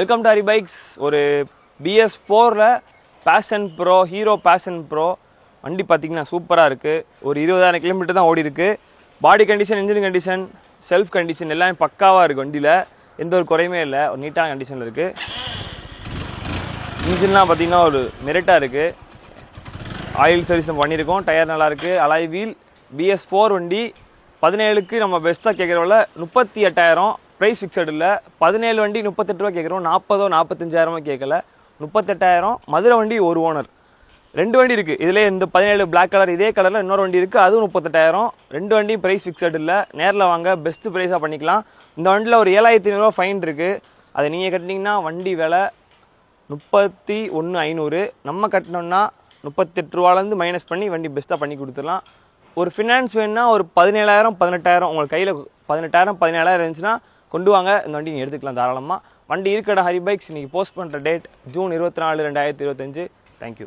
Welcome to Hari bikes. ஒரு BS4ல் Passion Pro, Hero Passion Pro வண்டி பார்த்திங்கன்னா சூப்பராக இருக்குது. ஒரு 20,000 கிலோமீட்டர் தான் ஓடி இருக்குது. Body condition, engine condition, self condition எல்லாமே பக்காவாக இருக்குது. வண்டியில் எந்த ஒரு குறையுமே இல்லை, ஒரு நீட்டான கண்டிஷனில் இருக்குது. இன்ஜின்லாம் பார்த்திங்கன்னா ஒரு மெரிட்டாக இருக்குது. ஆயில் சர்வீஸ் பண்ணியிருக்கோம். டயர் நல்லாயிருக்கு. Alloy wheel. BS4 வண்டி 17க்கு நம்ம பெஸ்ட்டாக கேட்குறவங்கள 38,000 ப்ரைஸ் ஃபிக்ஸட் இல்லை. 17 வண்டி 38 ரூபா கேட்குறோம். 40 45,000 கேட்கல. 38,000. மதுரை வண்டி ஒரு ஓனர். 2 வண்டி இருக்குது. இதிலே இந்த 17 பிளாக் கலர் இதே கலரில் இன்னொரு வண்டி இருக்குது, அதுவும் 38,000. 2 வண்டியும் ப்ரைஸ் ஃபிக்ஸட் இல்லை. நேரில் வாங்க, பெஸ்ட்டு ப்ரைஸாக பண்ணிக்கலாம். இந்த வண்டியில் ஒரு 7,500 ஃபைன் இருக்குது. அதை நீங்கள் கட்டினீங்கன்னா வண்டி விலை 31,500. நம்ம கட்டினோம்னா 38 ரூபாலேருந்து மைனஸ் பண்ணி வண்டி பெஸ்ட்டாக பண்ணி கொடுத்துடலாம். ஒரு ஃபினான்ஸ் வேணுன்னா ஒரு 17,000 18,000 உங்களுக்கு கையில் 18,000 17,000 இருந்துச்சுன்னா கொண்டு வாங்க, இந்த வண்டி நீங்கள் எடுத்துக்கலாம் தாராளமாக. வண்டி இருக்கடா ஹரி பைக்ஸ். இன்றைக்கி போஸ்ட் பண்ணுற டேட் ஜூன் 24, 2025. தேங்க்யூ.